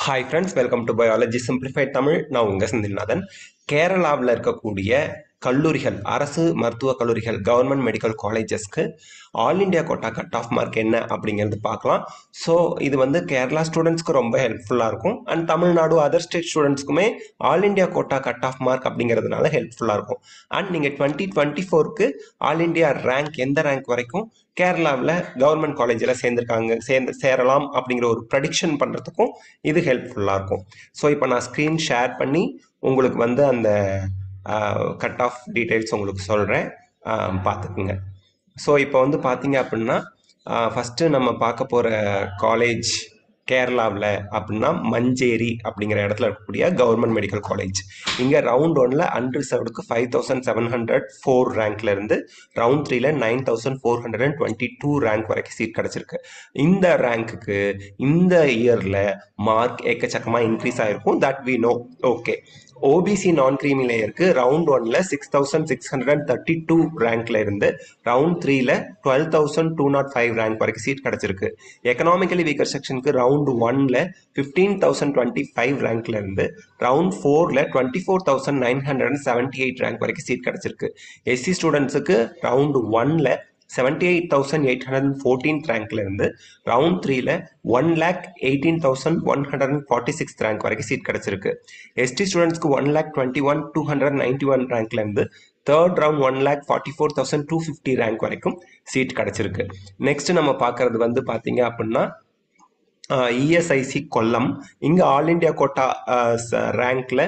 Hi friends, welcome to Biology Simplified Tamil. நான் உங்க செந்தில்நாதன். கேரளாவில் இருக்கக்கூடிய கல்லூரிகள், அரசு மருத்துவ கல்லூரிகள், கவர்மெண்ட் மெடிக்கல் காலேஜஸ்க்கு all India quota cut off mark என்ன அப்படிங்கிறது பார்க்கலாம். ஸோ இது வந்து கேரளா ஸ்டூடெண்ட்ஸ்க்கு ரொம்ப ஹெல்ப்ஃபுல்லாக இருக்கும். அண்ட் தமிழ்நாடு அதர் ஸ்டேட் ஸ்டூடெண்ட்ஸ்க்குமே all India quota cut off mark அப்படிங்கிறதுனால ஹெல்ப்ஃபுல்லாக இருக்கும். அண்ட் நீங்கள் 2024க்கு ஆல் இண்டியா ரேங்க் எந்த ரேங்க் வரைக்கும் கேரளாவில் கவர்மெண்ட் காலேஜில் சேரலாம் அப்படிங்கிற ஒரு ப்ரெடிக்ஷன் பண்ணுறதுக்கும் இது ஹெல்ப்ஃபுல்லாக இருக்கும். ஸோ இப்போ நான் ஸ்க்ரீன் ஷேர் பண்ணி உங்களுக்கு வந்து அந்த கட் ஆஃப் டீட்டெயில்ஸ் உங்களுக்கு சொல்கிறேன், பார்த்துக்குங்க. ஸோ இப்போ வந்து பார்த்தீங்க அப்படின்னா ஃபஸ்ட்டு நம்ம பார்க்க போகிற காலேஜ் கேரளாவில் அப்படின்னா மஞ்சேரி அப்படிங்கிற இடத்துல இருக்கக்கூடிய கவர்மெண்ட் மெடிக்கல் காலேஜ். இங்கே ரவுண்ட் 1ல் அன்ரிசர்வ்டுக்கு 5704 ரேங்க்லேருந்து ரவுண்ட் 3ல் 9422 ரேங்க் வரைக்கும் சீட் கிடச்சிருக்கு. இந்த ரேங்க்குக்கு இந்த இயரில் மார்க் எக்கச்சக்கமாக இன்க்ரீஸ் ஆகிருக்கும். That we know. Okay, OBC non creamy லேயருக்கு ரவுண்ட் 1ல் 6632 ரேங்க்ல இருந்து ரவுண்ட் 3ல் 12205 ரேங்க் வரைக்கும் சீட் கிடைச்சிருக்கு. எக்கனாமிக்கலி வீக்கர் செக்ஷனுக்கு ரவுண்ட் 1ல் 15025 ரேங்க்ல இருந்து ரவுண்ட் 4ல் 24978 ரேங்க் வரைக்கும் சீட் கிடைச்சிருக்கு. எஸ்சி ஸ்டூடெண்ட்ஸுக்கு ரவுண்ட் 1ல் 78,814 ரேங்க்ல இருந்து ரவுண்ட் 3ல் 1,18,146 ரேங்க் வரைக்கும் சீட் கிடைச்சிருக்கு. எஸ்டி ஸ்டூடெண்ட்ஸ்க்கு 1,21,291 ரேங்க்ல இருந்து தேர்ட் ரவுண்ட் 1,44,250 ரேங்க் வரைக்கும் சீட் கிடைச்சிருக்கு. நெக்ஸ்ட் நம்ம பார்க்கறது வந்து பார்த்தீங்க அப்படின்னா இஎஸ்ஐசி கொல்லம். இங்கே ஆல் இண்டியா கோட்டா ரேங்க்ல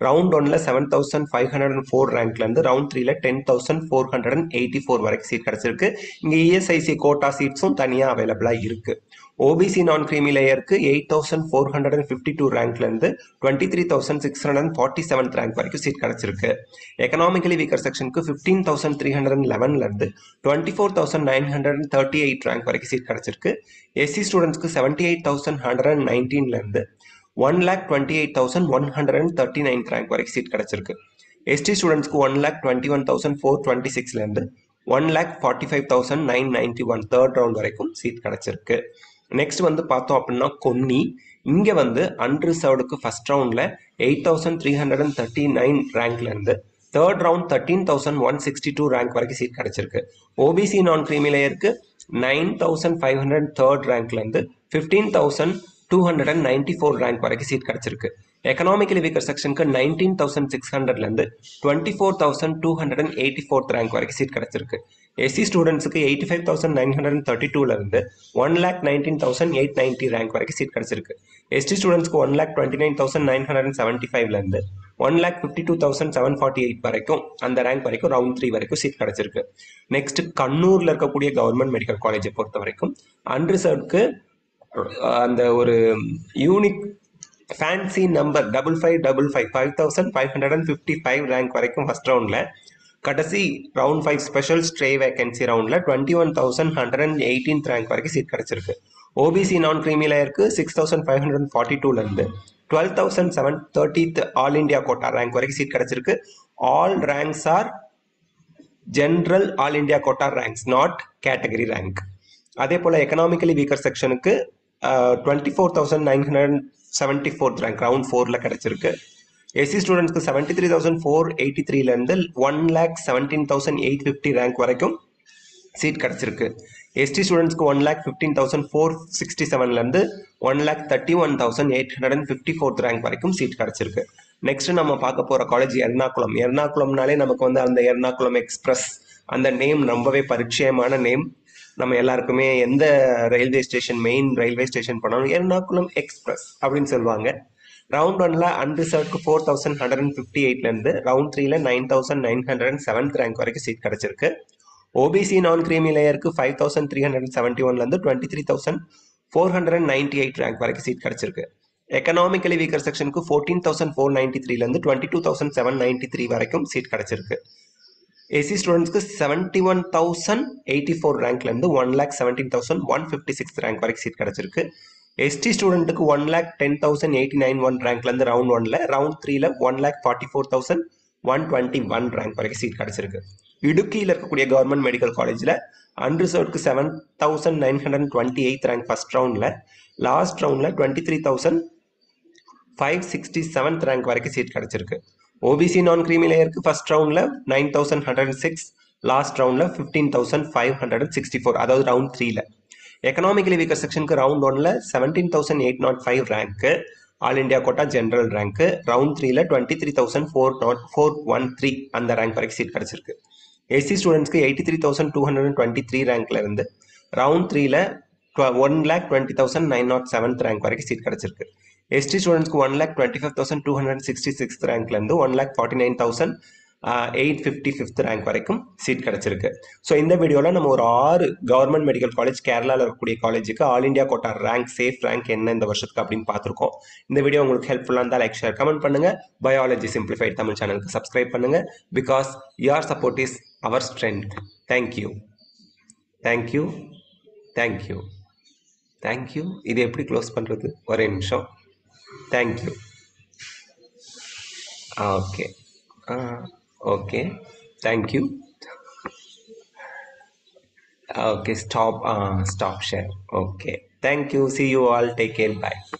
ரவுண்ட் 1ல் 7504 ரேங்க்லேருந்து ரவுண்ட் 3ல் 10,484 வரைக்கும் சீட் கிடச்சிருக்கு. இங்கே இஎஸ்ஐசி கோட்டா சீட்ஸும் தனியாக அவைலபிளாக இருக்குது. ஓபிசி நான் கிரீமி லேயருக்கு 8452 ரேங்க்லேருந்து 23,647 ரேங்க் வரைக்கும் சீட் கிடச்சிருக்கு. எக்கனாமிக்கலி வீக்கர் செக்ஷனுக்கு 15,311லேருந்து 24,938 ரேங்க் வரைக்கும் சீட் கிடச்சிருக்கு. எஸ்சி ஸ்டூடெண்ட்ஸ்க்கு 78,119லேருந்து 1,28,139 ரேங்க் வரைக்கும் சீட் கிடச்சிருக்கு. எஸ்டி ஸ்டூடெண்ட்ஸ்க்கு 1,21,426லேருந்து 1,45,991 தேர்ட் ரவுண்ட் வரைக்கும் சீட் கிடச்சிருக்கு. நெக்ஸ்ட் வந்து பார்த்தோம் அப்படின்னா கொன்னி. இங்கே வந்து அன்ரிசர்வ்டுக்கு ஃபர்ஸ்ட் ரவுண்டில் 8,339 ரேங்க்லேருந்து தேர்ட் ரவுண்ட் 13,162 ரேங்க் வரைக்கும் சீட் கிடச்சிருக்கு. ஓபிசி நான் கிரீமி லேயருக்கு 9,500 தேர்ட் ரேங்க்லேருந்து 15,294 ரேங்க் வரைக்கும் சீட் கிடச்சிருக்கு. எக்கனாமிக்கலி வீக்கர் செக்ஷனுக்கு 19,600லேருந்து 24,284 ரேங்க் வரைக்கும் சீட் கிடச்சிருக்கு. எஸ்சி ஸ்டூடெண்ட்ஸுக்கு 85,932லேருந்து 1,19,890 ரேங்க் வரைக்கும் சீட் கிடச்சிருக்கு. எஸ்டி ஸ்டூடெண்ட்ஸ்க்கு 1,29,975லேருந்து 1,52,748 வரைக்கும் அந்த ரேங்க் வரைக்கும் ரவுண்ட் 3 வரைக்கும் சீட் கிடச்சிருக்கு. நெக்ஸ்ட் கண்ணூரில் இருக்கக்கூடிய கவர்மெண்ட் மெடிக்கல் காலேஜை பொறுத்த வரைக்கும் அன்ரிசர்வ்டுக்கு அந்த ஒரு யூனிக் ஃபேன்சி நம்பர் 5555 ரேங்க் வரைக்கும் ஃபர்ஸ்ட் ரவுண்டில், கடைசி ரவுண்ட் 5 ஸ்பெஷல் ஸ்ட்ரே வேகன்சி ரவுண்டில் 21,118 ரேங்க் வரைக்கும் சீட் கிடச்சிருக்கு. ஓபிசி நான் கிரீமி லேயருக்கு 6,542லேருந்து 12,730 ஆல் இண்டியா கோட்டா ரேங்க் வரைக்கும் சீட் கிடச்சிருக்கு. All ranks are general all India quota ranks, not category rank. அதே போல் எக்கனாமிக்கலி வீக்கர் செக்ஷனுக்கு 24,974 ரேங்க் ரவுண்ட் 4ல் கிடச்சிருக்கு. எஸ்சி ஸ்டூடெண்ட்ஸ்க்கு 73,483லேருந்து 1,17,850 ரேங்க் வரைக்கும் சீட் கிடச்சிருக்கு. எஸ்டி ஸ்டூடெண்ட்ஸ்க்கு 1,15,467லேருந்து 1,31,854 ரேங்க் வரைக்கும் சீட் கிடச்சிருக்கு. நெக்ஸ்ட் நம்ம பார்க்க போகிற காலேஜ் எர்ணாகுளம். எர்ணாகுளம்னாலே நமக்கு வந்து அந்த எர்ணாகுளம் எக்ஸ்பிரஸ் அந்த நேம் ரொம்பவே பரிச்சயமான நேம். நம்ம எல்லாருக்குமே எந்த railway station, main railway station போனாலும் எர்ணாகுளம் எக்ஸ்பிரஸ் அப்படின்னு சொல்லுவாங்க. ரவுண்ட் 1ல் அன்ரிசர்வ்டுக்கு 4,158லேருந்து ரவுண்ட் 3ல் 9,907 ரேங்க் வரைக்கும் சீட் கிடச்சிருக்கு. ஓபிசி நான் கிரீமி லேயருக்கு 5,371லேருந்து 23,498 ரேங்க் வரைக்கும் சீட் கிடச்சிருக்கு. எக்கனாமிக்கலி வீக்கர் செக்ஷனுக்கு 14,493லேருந்து 22,793 வரைக்கும் சீட் கிடச்சிருக்கு. எஸ்சி ஸ்டூடெண்ட்ஸ்க்கு 71,084 ரேங்க்லேருந்து 1,17,156 ரேங்க் வரைக்கும் சீட் கிடச்சிருக்கு. எஸ்டி ஸ்டூடெண்ட்டுக்கு 1,10,089 ரேங்க்லேருந்து ரவுண்ட் 1ல், ரவுண்ட் 3ல் 1,44,121 ரேங்க் வரைக்கும் சீட் கிடச்சிருக்கு. இடுக்கியில் இருக்கக்கூடிய கவர்மெண்ட் மெடிக்கல் காலேஜில் அன்ரிசர்வ்டுக்கு 7,928 ரேங்க் ஃபர்ஸ்ட் ரவுண்டில், லாஸ்ட் ரவுண்டில் 23,000 567th ரேங்க் வரைக்கும் சீட் கிடச்சிருக்கு. ஓபிசி நான் கிரீமி லேயருக்கு ஃபர்ஸ்ட் ரவுண்டில் 9106, லாஸ்ட் ரவுண்டில் 15564, அதாவது ரவுண்ட் 3ல. எக்கனாமிக்கலி வீக்கர் செக்ஷனுக்கு ரவுண்ட் 1ல் 17805 rank, all India quota general rank. Round 3ல 23413 அந்த ரேங்க் வரைக்கும் சீட் கிடச்சிருக்கு. எஸ்சி ஸ்டூடெண்ட்ஸ்க்கு 83223 ரேங்க்ல இருந்து ரவுண்ட் 3ல 1,20,907 ரேங்க் வரைக்கும் சீட் கிடச்சிருக்கு. எஸ்டி ஸ்டூடெண்ட்ஸ்க்கு 1,25,266 ரேங்க்ல இருந்து 1,49,855 ரேங்க் வரைக்கும் சீட் கிடச்சிருக்கு. ஸோ இந்த வீடியோவில் நம்ம ஒரு 6 கவர்மெண்ட் மெடிக்கல் காலேஜ் கேரளாவில் இருக்கக்கூடிய காலேஜுக்கு all India quota rank, safe rank என்ன இந்த வருஷத்துக்கு அப்படின்னு பார்த்துருக்கோம். இந்த வீடியோ உங்களுக்கு ஹெல்ப்ஃபுல்லாக இருந்தால் லைக், ஷேர், கமெண்ட் பண்ணுங்க. பயாலஜி சிம்பிளிஃபைட் தமிழ் சேனலுக்கு சப்ஸ்கிரைப் பண்ணுங்க. Because your support is our strength. Thank you, thank you, thank you, thank you. இது எப்படி க்ளோஸ் பண்ணுறது? ஒரே நிமிஷம். Thank you. Okay, okay, thank you. Okay, stop share. Okay, thank you, see you all, take care, bye.